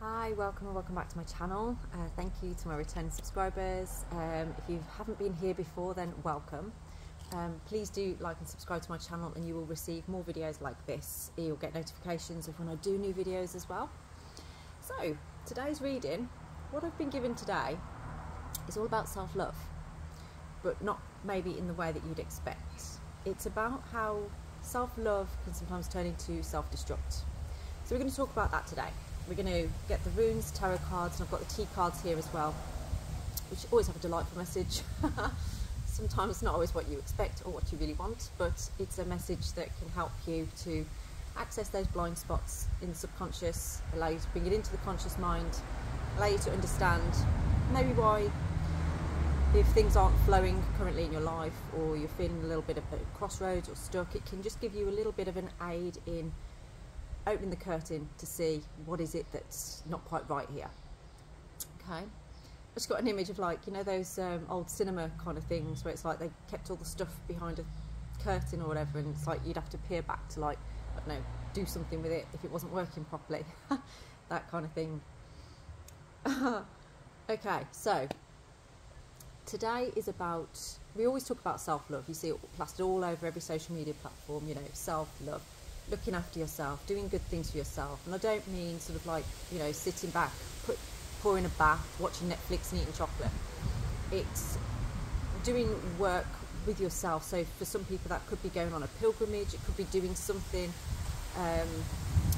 Hi, welcome and welcome back to my channel. Thank you to my returning subscribers. If you haven't been here before, then welcome. Please do like and subscribe to my channel and you will receive more videos like this. You'll get notifications of when I do new videos as well. So, today's reading, what I've been given today is all about self-love, but not maybe in the way that you'd expect. It's about how self-love can sometimes turn into self-destruct. So we're going to talk about that today. We're going to get the runes, tarot cards, and I've got the tea cards here as well, which always have a delightful message. Sometimes not always what you expect or what you really want, but it's a message that can help you to access those blind spots in the subconscious, allow you to bring it into the conscious mind, allow you to understand maybe why, if things aren't flowing currently in your life or you're feeling a little bit of a crossroads or stuck, it can just give you a little bit of an aid in opening the curtain to see what is it that's not quite right here. Okay, I just got an image of, like, you know, those old cinema kind of things where it's like they kept all the stuff behind a curtain or whatever, and it's like you'd have to peer back to, like, I don't know, do something with it if it wasn't working properly. That kind of thing. Okay, so today is about, we always talk about self-love. You see it plastered all over every social media platform, you know, self-love, looking after yourself, doing good things for yourself. And I don't mean sort of like, you know, sitting back, pouring a bath, watching Netflix and eating chocolate. It's doing work with yourself. So for some people that could be going on a pilgrimage, it could be doing something,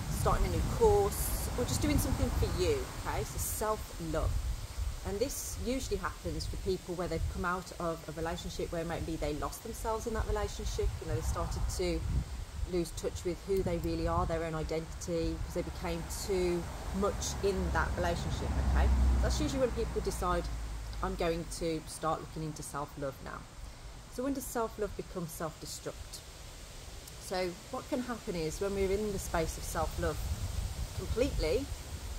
starting a new course, or just doing something for you. Okay, so self-love. And this usually happens for people where they've come out of a relationship where maybe they lost themselves in that relationship. You know, they started to lose touch with who they really are, their own identity, because they became too much in that relationship. Okay, that's usually when people decide, I'm going to start looking into self-love now. So when does self-love become self-destruct? So what can happen is when we're in the space of self-love completely,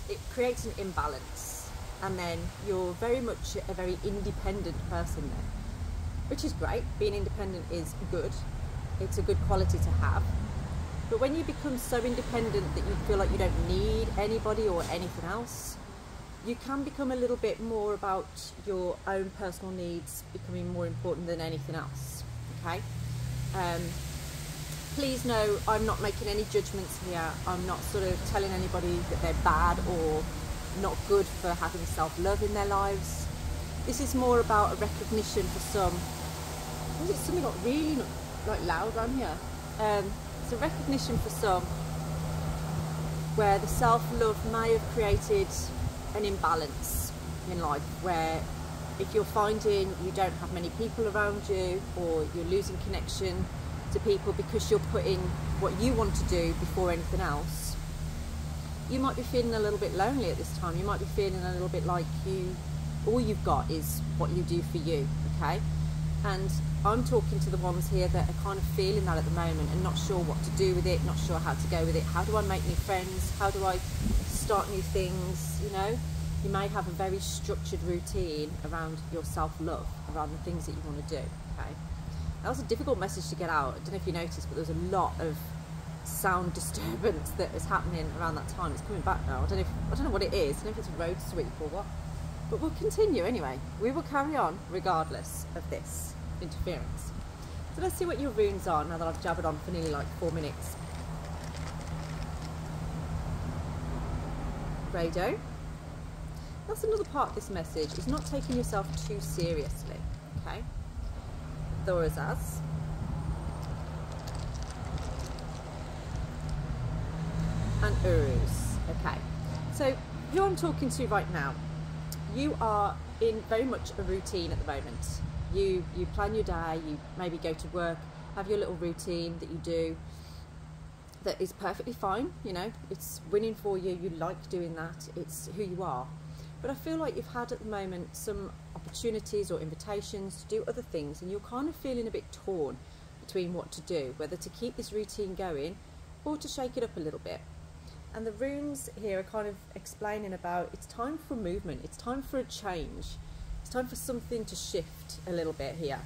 it creates an imbalance, and then you're very much a very independent person then, which is great. Being independent is good. It's a good quality to have. But when you become so independent that you feel like you don't need anybody or anything else, you can become a little bit more about your own personal needs becoming more important than anything else. Okay? Please know I'm not making any judgments here. I'm not sort of telling anybody that they're bad or not good for having self-love in their lives. This is more about a recognition for some. Was it something got really like loud around here? It's a recognition for some where the self-love may have created an imbalance in life, where if you're finding you don't have many people around you, or you're losing connection to people because you're putting what you want to do before anything else, you might be feeling a little bit lonely at this time. You might be feeling a little bit like all you've got is what you do for you. Okay, and I'm talking to the ones here that are kind of feeling that at the moment and not sure what to do with it, not sure how to go with it. How do I make new friends? How do I start new things? You know, you may have a very structured routine around your self-love, around the things that you want to do. Okay, that was a difficult message to get out. I don't know if you noticed, but there was a lot of sound disturbance that was happening around that time. It's coming back now. I don't know what it is. I don't know if it's a road sweep or what. But we'll continue anyway. We will carry on regardless of this interference. So let's see what your runes are now that I've jabbered on for nearly like 4 minutes. Rado. That's another part of this message, is not taking yourself too seriously. Okay. Thorazaz. And Uruz. Okay. So who I'm talking to right now, you are in very much a routine at the moment. You plan your day, you maybe go to work, have your little routine that you do that is perfectly fine, you know, it's winning for you, you like doing that, it's who you are. But I feel like you've had at the moment some opportunities or invitations to do other things, and you're kind of feeling a bit torn between what to do, whether to keep this routine going or to shake it up a little bit. And the runes here are kind of explaining about, it's time for movement, it's time for a change. It's time for something to shift a little bit here.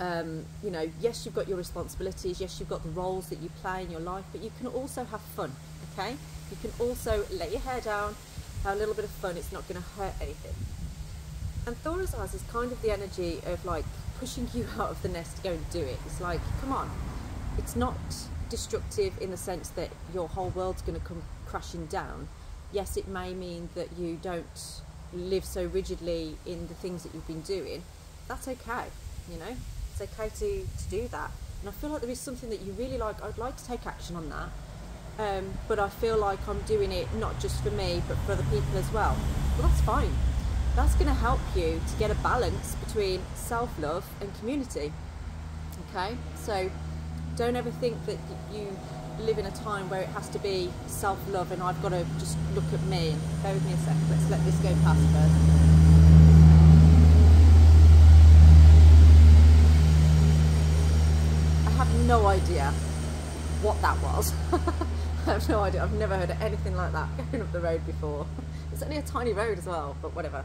You know, yes, you've got your responsibilities, yes, you've got the roles that you play in your life, but you can also have fun, okay? You can also let your hair down, have a little bit of fun. It's not going to hurt anything. And Thorazaz is kind of the energy of like pushing you out of the nest to go and do it. It's like, come on. It's not destructive in the sense that your whole world's going to come crashing down. Yes, it may mean that you don't live so rigidly in the things that you've been doing. That's okay, you know. It's okay to do that. And I feel like there is something that you really like. I'd like to take action on that. But I feel like I'm doing it not just for me, but for other people as well. Well, that's fine. That's going to help you to get a balance between self-love and community. Okay? So don't ever think that you live in a time where it has to be self-love and I've got to just look at me. Bear with me a sec. Let's let this go past first. I have no idea what that was. I have no idea. I've never heard of anything like that going up the road before. It's only a tiny road as well, but whatever.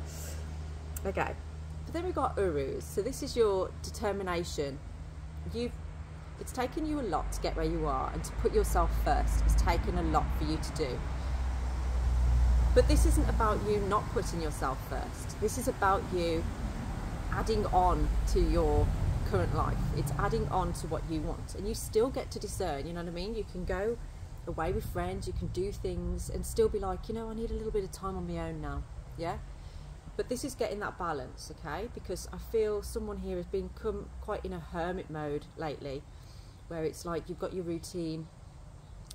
Okay. But then we've got Urus. So this is your determination. It's taken you a lot to get where you are, and to put yourself first has taken a lot for you to do. But this isn't about you not putting yourself first. This is about you adding on to your current life. It's adding on to what you want, and you still get to discern, you know what I mean? You can go away with friends, you can do things and still be like, you know, I need a little bit of time on my own now, yeah? But this is getting that balance, okay? Because I feel someone here has become quite in a hermit mode lately, where it's like you've got your routine,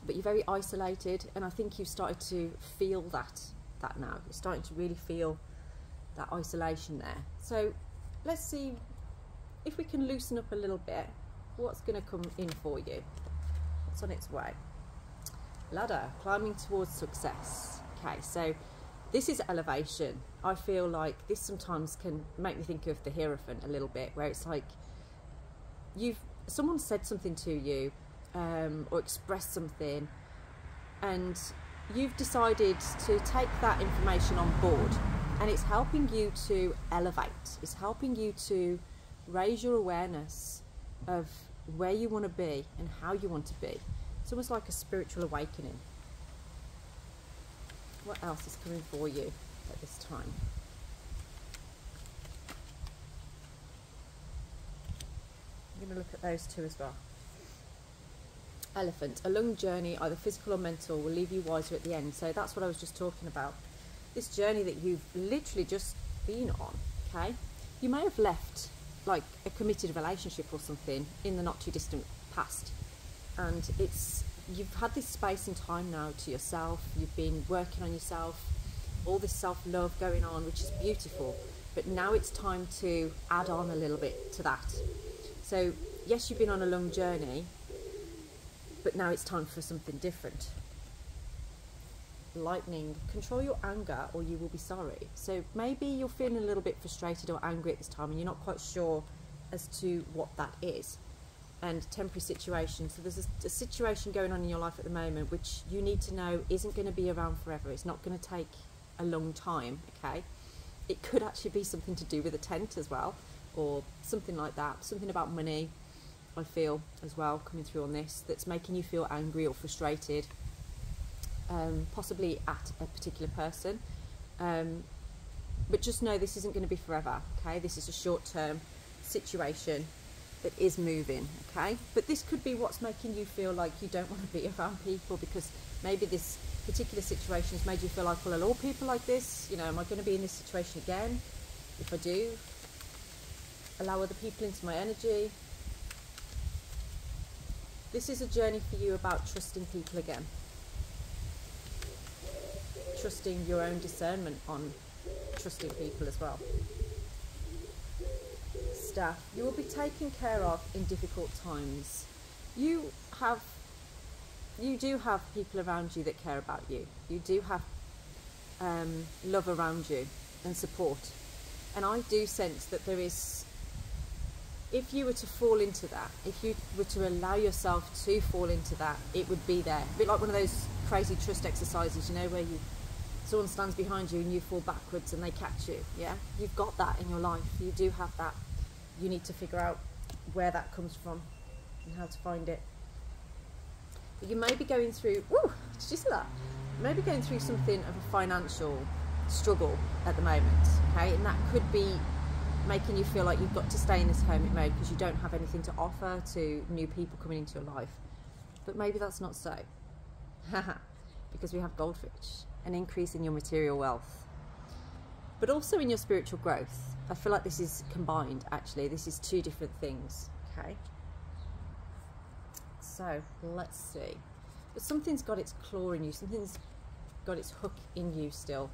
but you're very isolated, and I think you've started to feel that now. You're starting to really feel that isolation there. So let's see if we can loosen up a little bit. What's going to come in for you? What's on its way? Ladder, climbing towards success. Okay, so this is elevation. I feel like this sometimes can make me think of the Hierophant a little bit, where it's like someone said something to you or expressed something, and you've decided to take that information on board, and it's helping you to elevate. It's helping you to raise your awareness of where you want to be and how you want to be. It's almost like a spiritual awakening. What else is coming for you at this time? I'm going to look at those two as well. Elephant, a long journey, either physical or mental, will leave you wiser at the end. So that's what I was just talking about. This journey that you've literally just been on, okay? You may have left like a committed relationship or something in the not too distant past, and you've had this space and time now to yourself. You've been working on yourself, all this self-love going on, which is beautiful, but now it's time to add on a little bit to that. So yes, you've been on a long journey, but now it's time for something different. Lightning, control your anger or you will be sorry. So maybe you're feeling a little bit frustrated or angry at this time, and you're not quite sure as to what that is. And temporary situation, so there's a situation going on in your life at the moment which you need to know isn't going to be around forever. It's not going to take a long time, okay? It could actually be something to do with a tent as well, or something like that, something about money, I feel as well, coming through on this, that's making you feel angry or frustrated, possibly at a particular person, but just know this isn't going to be forever, okay? This is a short-term situation that is moving, okay? But this could be what's making you feel like you don't want to be around people, because maybe this particular situation has made you feel like, well, are all people like this? You know, am I going to be in this situation again? If I do, allow other people into my energy. This is a journey for you about trusting people again. Trusting your own discernment on trusting people as well. Staff, you will be taken care of in difficult times. You do have people around you that care about you. You do have love around you and support. And I do sense that there is, if you were to fall into that, if you were to allow yourself to fall into that, it would be there. A bit like one of those crazy trust exercises, you know, where someone stands behind you and you fall backwards and they catch you, yeah? You've got that in your life. You do have that. You need to figure out where that comes from and how to find it. But you may be going through, did you see that? maybe going through something of a financial struggle at the moment, okay? And that could be making you feel like you've got to stay in this hermit mode because you don't have anything to offer to new people coming into your life. But maybe that's not so. Because we have goldfish, an increase in your material wealth, but also in your spiritual growth. I feel like this is combined, actually. This is two different things, okay? So let's see. But something's got its claw in you, something's got its hook in you still,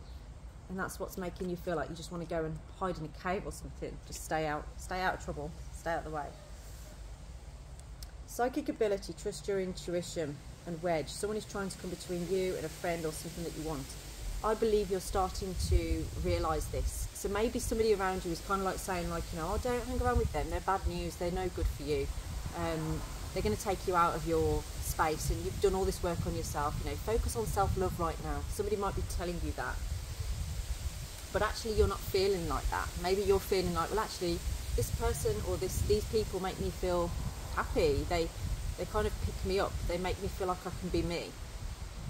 and that's what's making you feel like you just want to go and hide in a cave or something. Just stay out of trouble, stay out of the way. Psychic ability, trust your intuition, and wedge. Someone is trying to come between you and a friend or something that you want. I believe you're starting to realise this. So maybe somebody around you is kind of like saying, like, you know, oh, don't hang around with them, they're bad news, they're no good for you. They're going to take you out of your space, and you've done all this work on yourself. You know, focus on self-love right now. Somebody might be telling you that, but actually you're not feeling like that. Maybe you're feeling like, well, actually this person or these people make me feel happy. They kind of pick me up. They make me feel like I can be me.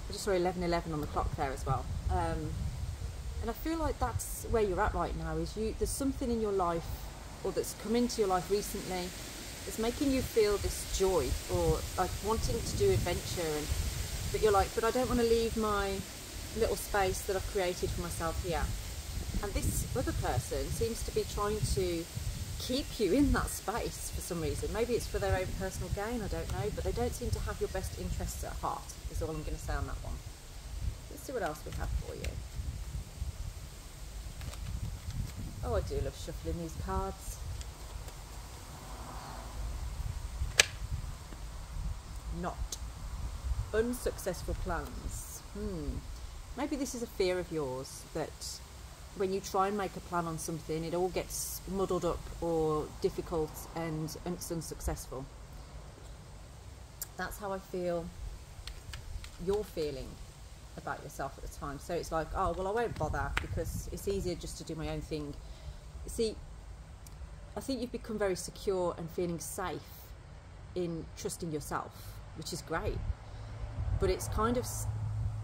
I just saw 11:11 on the clock there as well. And I feel like that's where you're at right now. There's something in your life, or that's come into your life recently, that's making you feel this joy, or like wanting to do adventure, but you're like, but I don't want to leave my little space that I've created for myself here. And this other person seems to be trying to keep you in that space for some reason. Maybe it's for their own personal gain, I don't know, but they don't seem to have your best interests at heart, is all I'm going to say on that one. Let's see what else we have for you. Oh, I do love shuffling these cards. Not unsuccessful plans. Maybe this is a fear of yours, that when you try and make a plan on something, it all gets muddled up or difficult and it's unsuccessful. That's how I feel you're feeling about yourself at the time. So it's like, oh, well, I won't bother because it's easier just to do my own thing. See, I think you've become very secure and feeling safe in trusting yourself, which is great, but it's kind of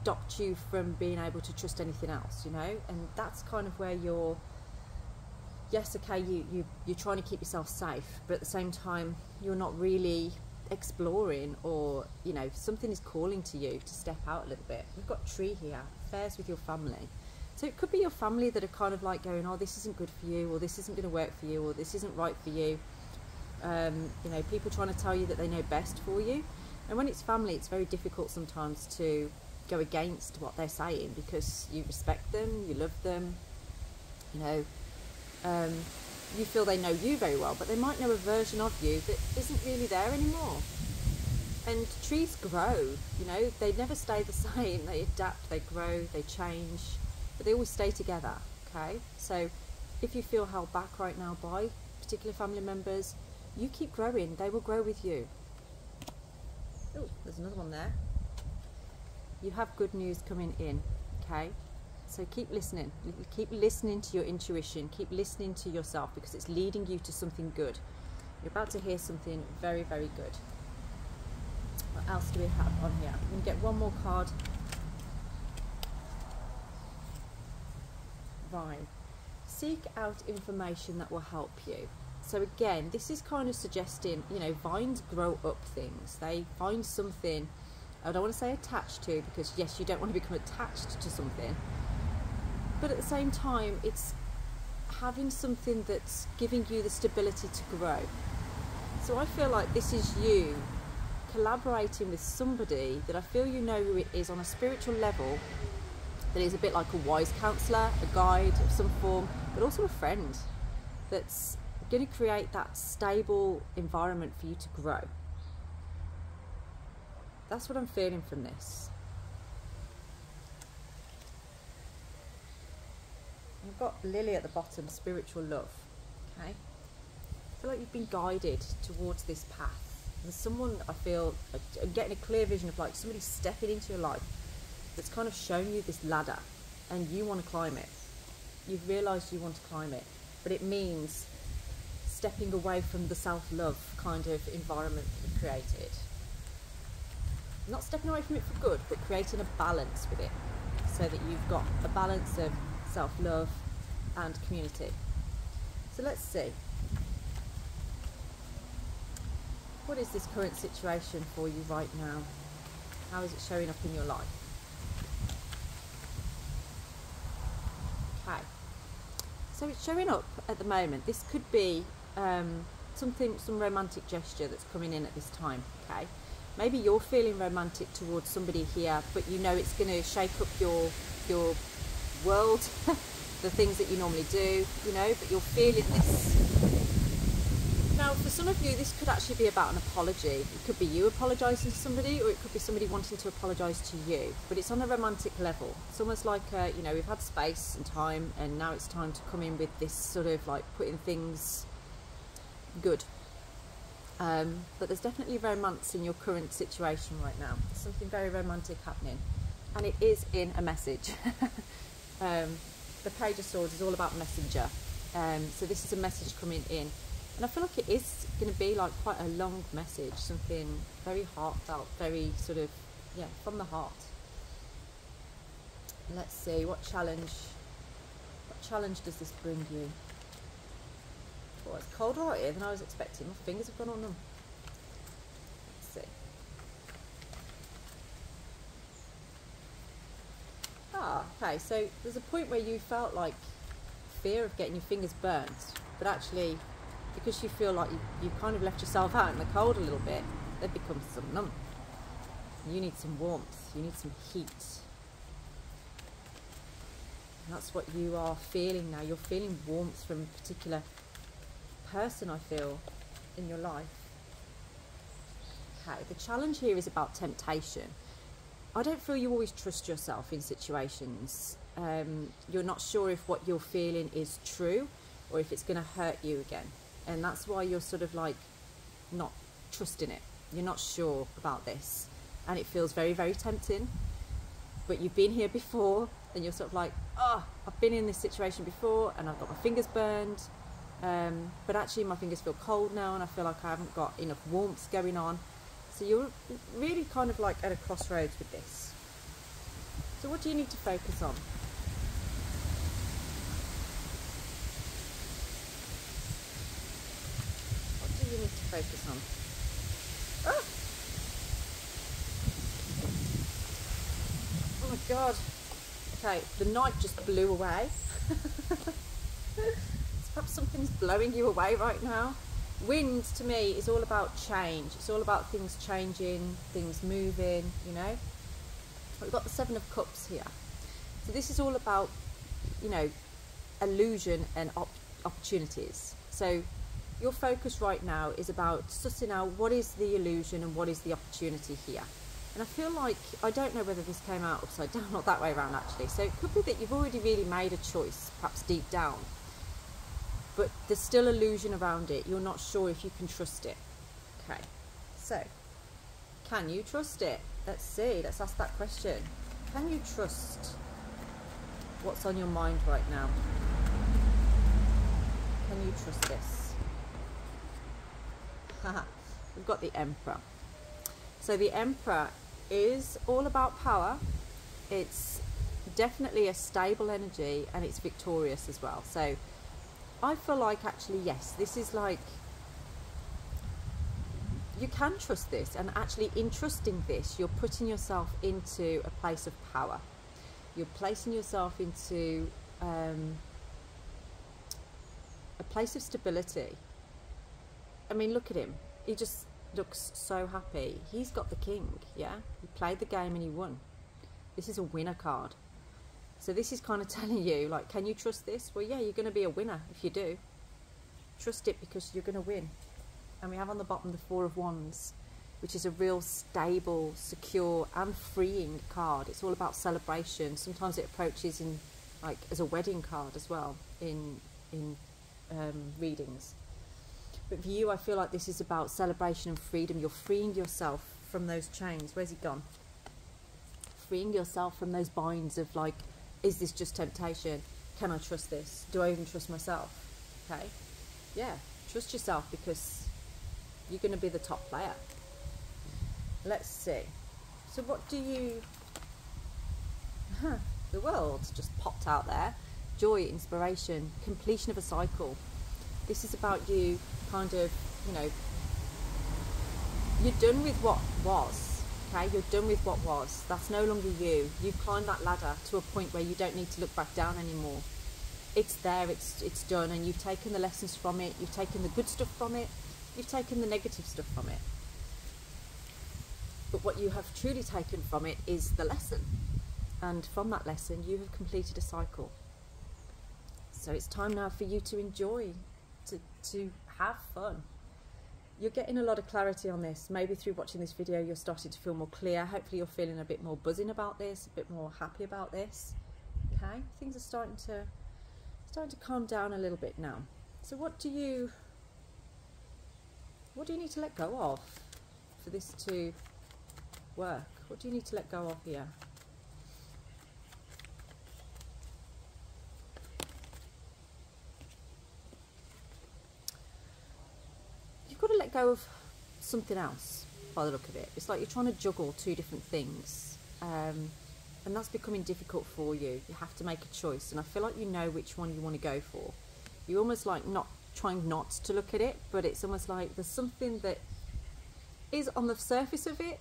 stopped you from being able to trust anything else, you know. And that's kind of where you're, yes, okay, you're trying to keep yourself safe, but at the same time you're not really exploring, or, you know, something is calling to you to step out a little bit. We've got tree here, affairs with your family. So it could be your family that are kind of like going, oh, this isn't good for you, or this isn't going to work for you, or this isn't right for you. You know, people trying to tell you that they know best for you. And when it's family, it's very difficult sometimes to go against what they're saying, because you respect them, you love them, you know, you feel they know you very well, but they might know a version of you that isn't really there anymore. And trees grow, you know, they never stay the same. They adapt, they grow, they change, but they always stay together, okay? So if you feel held back right now by particular family members, you keep growing, they will grow with you. Oh, there's another one there. You have good news coming in, okay? So keep listening. Keep listening to your intuition. Keep listening to yourself, because it's leading you to something good. You're about to hear something very, very good. What else do we have on here? I'm going to get one more card. Right. Seek out information that will help you. So again, this is kind of suggesting, you know, vines grow up things. They find something, I don't want to say attached to, because yes, you don't want to become attached to something, but at the same time, it's having something that's giving you the stability to grow. So I feel like this is you collaborating with somebody that I feel you know who it is on a spiritual level, that is a bit like a wise counsellor, a guide of some form, but also a friend that's going to create that stable environment for you to grow. That's what I'm feeling from this. I've got Lily at the bottom, spiritual love, okay? I feel like you've been guided towards this path. There's someone, I feel, I'm getting a clear vision of like somebody stepping into your life that's kind of shown you this ladder, and you want to climb it. You've realised you want to climb it, but it means stepping away from the self-love kind of environment that you've created. not stepping away from it for good, but creating a balance with it, so that you've got a balance of self-love and community. So let's see. What is this current situation for you right now? How is it showing up in your life? Okay. So it's showing up at the moment. This could be some romantic gesture that's coming in at this time, okay? Maybe you're feeling romantic towards somebody here, but you know it's going to shake up your world, the things that you normally do, you know, but you're feeling this. Now, for some of you, this could actually be about an apology. It could be you apologising to somebody, or it could be somebody wanting to apologise to you. But it's on a romantic level. It's almost like, you know, we've had space and time, and now it's time to come in with this sort of like putting things good. But there's definitely romance in your current situation right now. There's something very romantic happening. And it is in a message. The Page of Swords is all about messenger. So this is a message coming in. And I feel like it is going to be like quite a long message, something very heartfelt, very sort of, yeah, from the heart. Let's see, what challenge does this bring you? Oh, it's colder out here than I was expecting. My fingers have gone on them. Let's see. Ah, okay, so there's a point where you felt like fear of getting your fingers burnt, but actually, because you feel like you kind of left yourself out in the cold a little bit, they've become some numb. You need some warmth, you need some heat. And that's what you are feeling now. You're feeling warmth from a particular person, I feel, in your life. Okay, the challenge here is about temptation. I don't feel you always trust yourself in situations. You're not sure if what you're feeling is true or if it's going to hurt you again. And that's why you're sort of like not trusting it. You're not sure about this. And it feels very, very tempting. But you've been here before and you're sort of like, oh, I've been in this situation before and I've got my fingers burned. But actually my fingers feel cold now and I feel like I haven't got enough warmth going on. So you're really kind of like at a crossroads with this. So what do you need to focus on? You need to focus on. Oh, oh my god. Okay, the night just blew away. Perhaps something's blowing you away right now. Wind to me is all about change. It's all about things changing, things moving, you know. We've got the Seven of Cups here. So this is all about, you know, illusion and opportunities. So your focus right now is about sussing out what is the illusion and what is the opportunity here. And I feel like, I don't know whether this came out upside down or that way around actually. So it could be that you've already really made a choice, perhaps deep down. But there's still illusion around it. You're not sure if you can trust it. Okay, so can you trust it? Let's see, let's ask that question. Can you trust what's on your mind right now? Can you trust this? We've got the Emperor. So the Emperor is all about power. It's definitely a stable energy and it's victorious as well. So I feel like actually, yes, this is like, you can trust this, and actually in trusting this, you're putting yourself into a place of power. You're placing yourself into a place of stability. I mean, look at him. He just looks so happy. He's got the king, yeah? He played the game and he won. This is a winner card. So this is kind of telling you, like, can you trust this? Well, yeah, you're going to be a winner if you do. Trust it because you're going to win. And we have on the bottom the Four of Wands, which is a real stable, secure and freeing card. It's all about celebration. Sometimes it approaches in, like, as a wedding card as well in readings. But for you, I feel like this is about celebration and freedom. You're freeing yourself from those chains. Where's he gone? Freeing yourself from those binds of like, is this just temptation? Can I trust this? Do I even trust myself? Okay. Yeah, trust yourself because you're going to be the top player. Let's see. So what do you, the world just popped out there. Joy, inspiration, completion of a cycle. This is about you kind of, you know, you're done with what was, okay? You're done with what was. That's no longer you. You've climbed that ladder to a point where you don't need to look back down anymore. It's there, it's done, and you've taken the lessons from it, you've taken the good stuff from it, you've taken the negative stuff from it. But what you have truly taken from it is the lesson. And from that lesson, you have completed a cycle. So it's time now for you to enjoy, to have fun. You're getting a lot of clarity on this. Maybe through watching this video, you're starting to feel more clear. Hopefully you're feeling a bit more buzzing about this, a bit more happy about this. Okay, things are starting to calm down a little bit now. So what do you need to let go of for this to work? What do you need to let go of here? You've got to let go of something else by the look of it. It's like you're trying to juggle two different things, and that's becoming difficult for you. You have to make a choice, and I feel like you know which one you want to go for. You're almost like not trying not to look at it, but it's almost like there's something that is on the surface of it,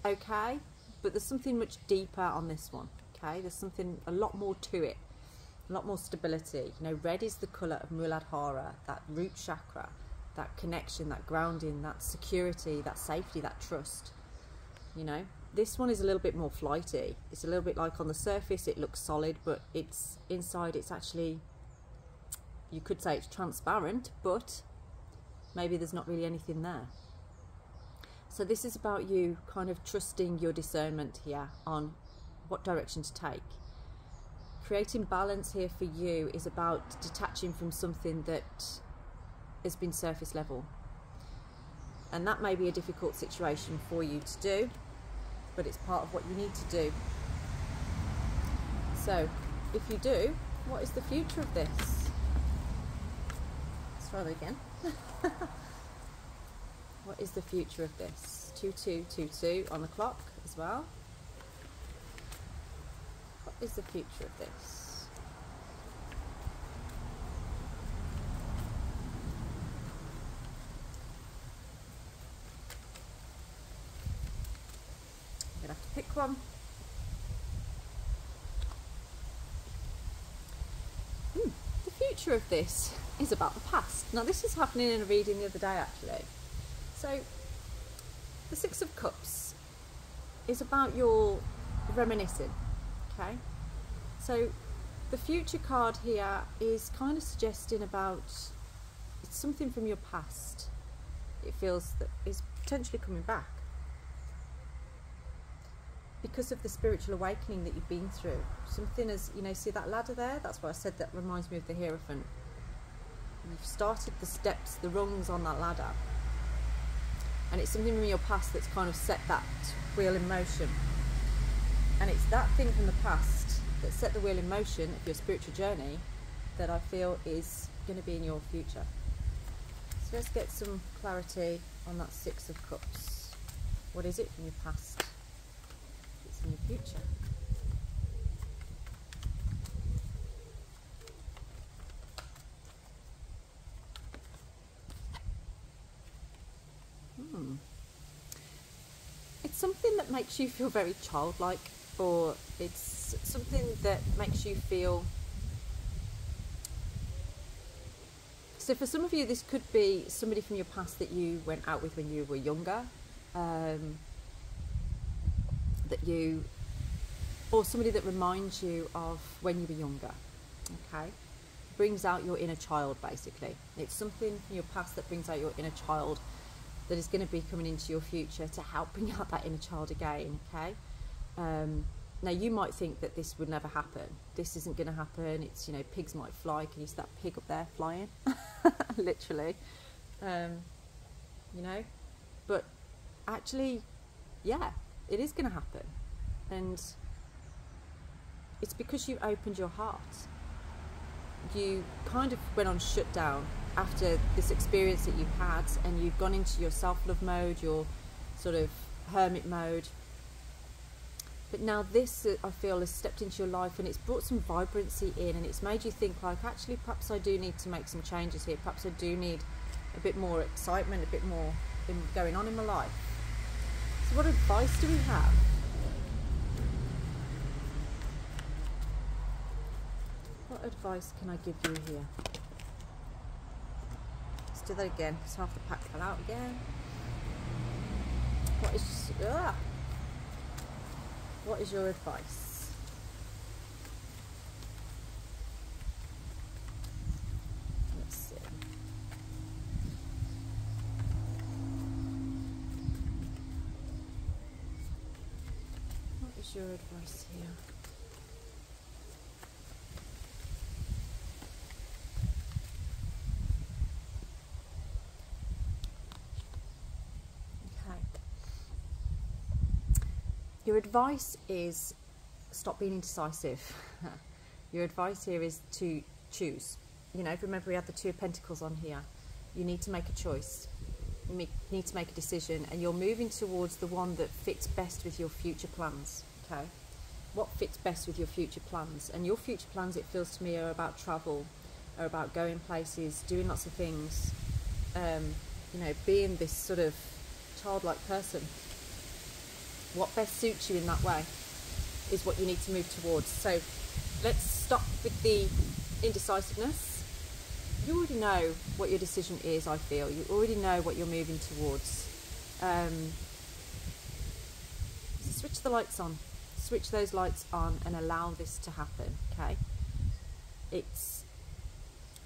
okay, but there's something much deeper on this one, okay? There's something a lot more to it, a lot more stability. You know, red is the colour of Muladhara, that root chakra, that connection, that grounding, that security, that safety, that trust. You know, this one is a little bit more flighty. It's a little bit like on the surface it looks solid, but it's inside, it's actually, you could say it's transparent, but maybe there's not really anything there. So this is about you kind of trusting your discernment here on what direction to take. Creating balance here for you is about detaching from something that has been surface level. And that may be a difficult situation for you to do, but it's part of what you need to do. So if you do, what is the future of this? Let's try that again. What is the future of this? 2222 on the clock as well. What is the future of this? I'm going to have to pick one. The future of this is about the past. Now this is happening in a reading the other day actually. So the Six of Cups is about your reminiscing, okay? So the future card here is kind of suggesting about it's something from your past. It feels that is potentially coming back because of the spiritual awakening that you've been through. Something as, you know, see that ladder there? That's why I said that reminds me of the Hierophant. You've started the steps, the rungs on that ladder. And it's something from your past that's kind of set that wheel in motion. And it's that thing from the past that set the wheel in motion of your spiritual journey that I feel is going to be in your future. So let's get some clarity on that Six of Cups. What is it from your past? It's in your future. It's something that makes you feel very childlike, or it's something that makes you feel... So for some of you, this could be somebody from your past that you went out with when you were younger, or somebody that reminds you of when you were younger, okay? Brings out your inner child, basically. It's something from your past that brings out your inner child that is going to be coming into your future to help bring out that inner child again, okay? Now you might think that this would never happen. This isn't going to happen. It's, you know, pigs might fly. Can you see that pig up there flying? Literally. You know, but actually, yeah, it is going to happen. And it's because you opened your heart. You kind of went on shutdown after this experience that you've had, and you've gone into your self-love mode, your sort of hermit mode, But now this, I feel, has stepped into your life and it's brought some vibrancy in, and it's made you think like, actually, perhaps I do need to make some changes here. Perhaps I do need a bit more excitement, a bit more going on in my life. So what advice do we have? What advice can I give you here? Let's do that again. So I have to pack that out again. What is your advice? Let's see. What is your advice here? Your advice is stop being indecisive. Your advice here is to choose. You know, remember we have the Two of Pentacles on here. You need to make a choice. You need to make a decision, and you're moving towards the one that fits best with your future plans. Okay, what fits best with your future plans? And your future plans, it feels to me, are about travel, are about going places, doing lots of things. You know, being this sort of childlike person. What best suits you in that way is what you need to move towards. So let's stop with the indecisiveness. You already know what your decision is, I feel. You already know what you're moving towards. Switch the lights on. Switch those lights on and allow this to happen, okay? There's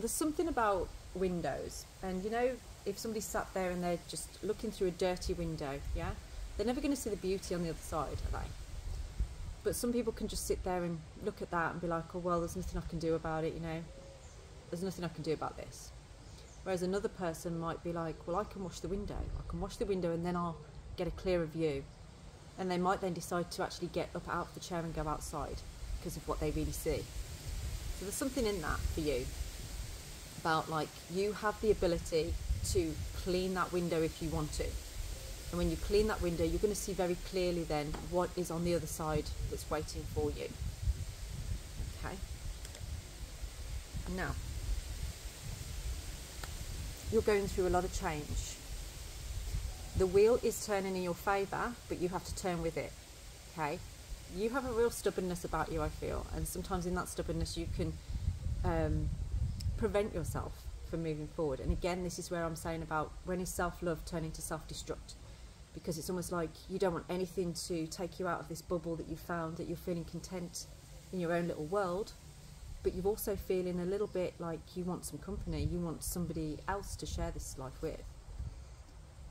something about windows. And you know, if somebody sat there and they're just looking through a dirty window, yeah? They're never going to see the beauty on the other side, are they? But some people can just sit there and look at that and be like, oh, well, there's nothing I can do about it, you know. There's nothing I can do about this. Whereas another person might be like, well, I can wash the window. I can wash the window and then I'll get a clearer view. And they might then decide to actually get up out of the chair and go outside because of what they really see. So there's something in that for you about, like, you have the ability to clean that window if you want to. And when you clean that window, you're going to see very clearly then what is on the other side that's waiting for you. Okay. Now, you're going through a lot of change. The wheel is turning in your favour, but you have to turn with it. Okay. You have a real stubbornness about you, I feel. And sometimes in that stubbornness, you can prevent yourself from moving forward. And again, this is where I'm saying about when is self-love turning to self-destruct. Because it's almost like you don't want anything to take you out of this bubble that you found, that you're feeling content in your own little world, but you're also feeling a little bit like you want some company, you want somebody else to share this life with.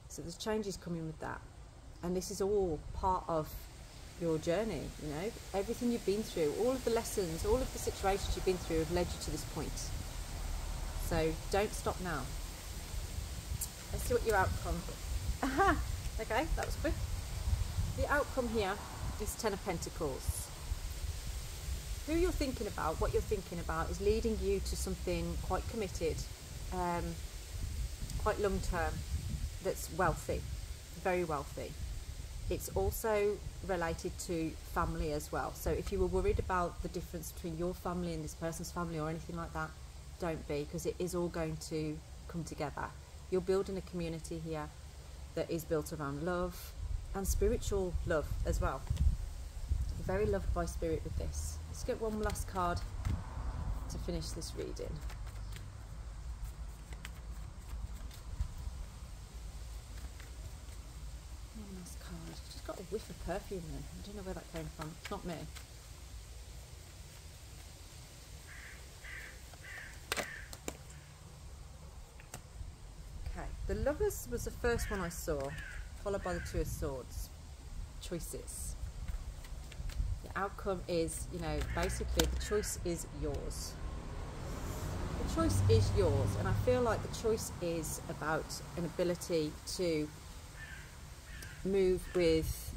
So there's changes coming with that. And this is all part of your journey, you know. Everything you've been through, all of the lessons, all of the situations you've been through have led you to this point. So don't stop now. Let's see what your outcome. Aha! Okay, that was quick. The outcome here is Ten of Pentacles. Who you're thinking about, what you're thinking about, is leading you to something quite committed, quite long term, that's wealthy, very wealthy. It's also related to family as well. So if you were worried about the difference between your family and this person's family or anything like that, don't be, because it is all going to come together. You're building a community here that is built around love and spiritual love as well. You're very loved by spirit with this. Let's get one last card to finish this reading. One last card. Just got a whiff of perfume then. I don't know where that came from. It's not me. The Lovers was the first one I saw, followed by the Two of Swords. Choices. The outcome is, you know, basically the choice is yours. The choice is yours, and I feel like the choice is about an ability to move with,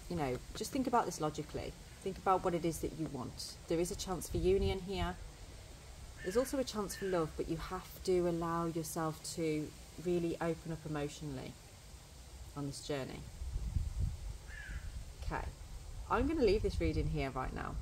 you know, just think about this logically. Think about what it is that you want. There is a chance for union here. There's also a chance for love, but you have to allow yourself to really open up emotionally on this journey. Okay. I'm going to leave this reading here right now.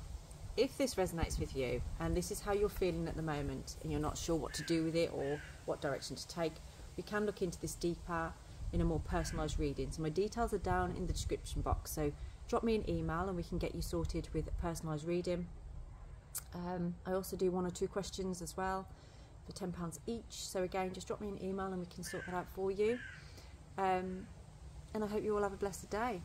If this resonates with you and this is how you're feeling at the moment and you're not sure what to do with it or what direction to take, we can look into this deeper in a more personalised reading. So my details are down in the description box, so drop me an email and we can get you sorted with a personalised reading. I also do 1 or 2 questions as well for £10 each, so again just drop me an email and we can sort that out for you. And I hope you all have a blessed day.